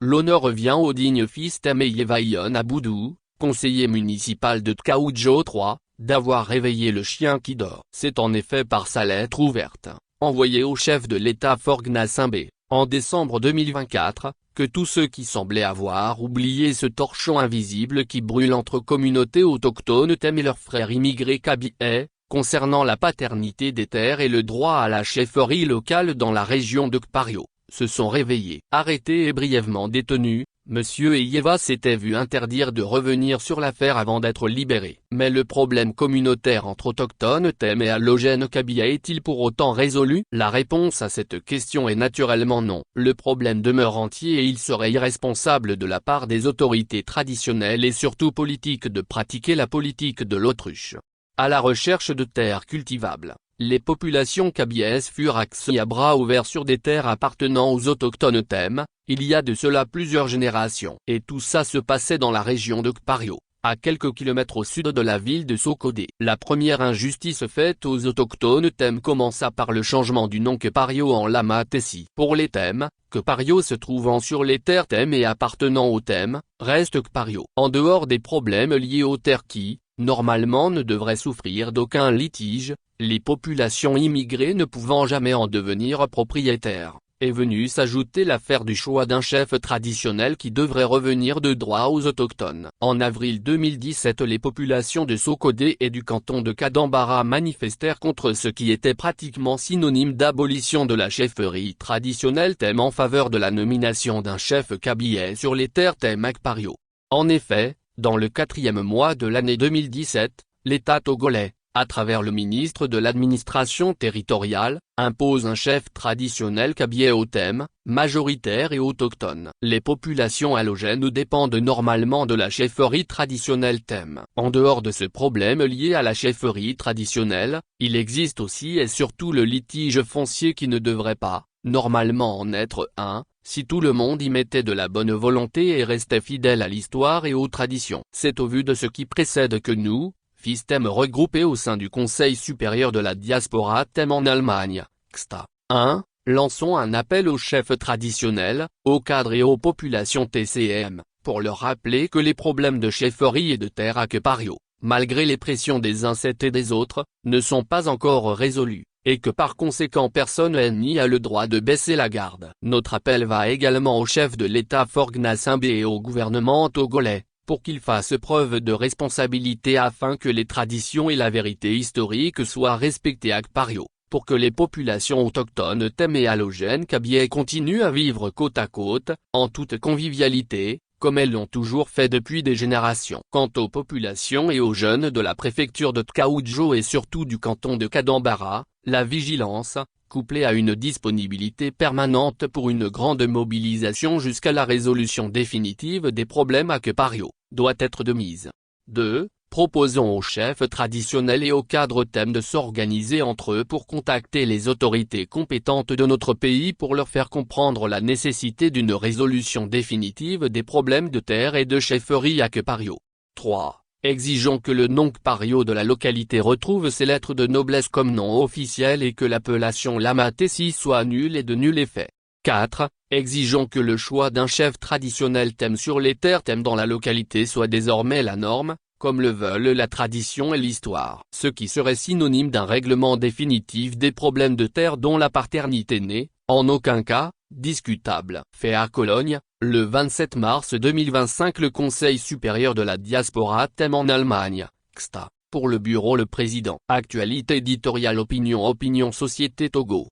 l'honneur revient au digne Fistem Yevaïon Aboudou, conseiller municipal de Tkaoudjo III, d'avoir réveillé le chien qui dort. C'est en effet par sa lettre ouverte, envoyée au chef de l'État Forgna Simbé, en décembre 2024, que tous ceux qui semblaient avoir oublié ce torchon invisible qui brûle entre communautés autochtones Tem et leurs frères immigrés Kabyais, concernant la paternité des terres et le droit à la chefferie locale dans la région de Kpario, se sont réveillés. Arrêtés et brièvement détenus, Monsieur Eyeva s'était vu interdire de revenir sur l'affaire avant d'être libéré. Mais le problème communautaire entre autochtones Tem et allogènes Kabyais est-il pour autant résolu? La réponse à cette question est naturellement non. Le problème demeure entier et il serait irresponsable de la part des autorités traditionnelles et surtout politiques de pratiquer la politique de l'autruche. À la recherche de terres cultivables, les populations kabyaises furent axées à bras ouverts sur des terres appartenant aux autochtones Tem, il y a de cela plusieurs générations. Et tout ça se passait dans la région de Kpario, à quelques kilomètres au sud de la ville de Sokodé. La première injustice faite aux autochtones Tem commença par le changement du nom Kpario en Lama Tessi. Pour les Tem, Kpario se trouvant sur les terres Tem et appartenant aux Tem, reste Kpario. En dehors des problèmes liés aux terres qui, normalement ne devraient souffrir d'aucun litige, les populations immigrées ne pouvant jamais en devenir propriétaires, est venue s'ajouter l'affaire du choix d'un chef traditionnel qui devrait revenir de droit aux autochtones. En avril 2017, les populations de Sokodé et du canton de Kadambara manifestèrent contre ce qui était pratiquement synonyme d'abolition de la chefferie traditionnelle Tem en faveur de la nomination d'un chef kabyais sur les terres Tem à Kpario. En effet, dans le 4e mois de l'année 2017, l'État togolais, à travers le ministre de l'administration territoriale, impose un chef traditionnel kabyais aux Tem, majoritaire et autochtone. Les populations allogènes dépendent normalement de la chefferie traditionnelle Tem. En dehors de ce problème lié à la chefferie traditionnelle, il existe aussi et surtout le litige foncier qui ne devrait pas, normalement en être un, si tout le monde y mettait de la bonne volonté et restait fidèle à l'histoire et aux traditions. C'est au vu de ce qui précède que nous, Fistem regroupés au sein du Conseil supérieur de la diaspora Tem en Allemagne, XTA, 1, lançons un appel aux chefs traditionnels, aux cadres et aux populations TCM, pour leur rappeler que les problèmes de chefferie et de terre à Kpario, malgré les pressions des uns et des autres, ne sont pas encore résolus, et que par conséquent personne n'y a le droit de baisser la garde. Notre appel va également au chef de l'État Forgna Simbé et au gouvernement togolais, pour qu'ils fassent preuve de responsabilité afin que les traditions et la vérité historique soient respectées à Kpario, pour que les populations autochtones Tem et allogènes kabyais continuent à vivre côte à côte, en toute convivialité, comme elles l'ont toujours fait depuis des générations. Quant aux populations et aux jeunes de la préfecture de Tkaoudjo et surtout du canton de Kadambara, la vigilance, couplée à une disponibilité permanente pour une grande mobilisation jusqu'à la résolution définitive des problèmes à Kpario, doit être de mise. 2. Proposons aux chefs traditionnels et aux cadres Tem de s'organiser entre eux pour contacter les autorités compétentes de notre pays pour leur faire comprendre la nécessité d'une résolution définitive des problèmes de terre et de chefferie à Kpario. 3. Exigeons que le nom Kpario de la localité retrouve ses lettres de noblesse comme nom officiel et que l'appellation Lama Tessi soit nulle et de nul effet. 4. Exigeons que le choix d'un chef traditionnel Tem sur les terres Tem dans la localité soit désormais la norme, comme le veulent la tradition et l'histoire. Ce qui serait synonyme d'un règlement définitif des problèmes de terre dont la paternité n'est, en aucun cas, discutable. Fait à Cologne, le 27 mars 2025. Le Conseil supérieur de la diaspora Tem en Allemagne, XTA, pour le bureau le président. Actualité éditoriale Opinion Société Togo.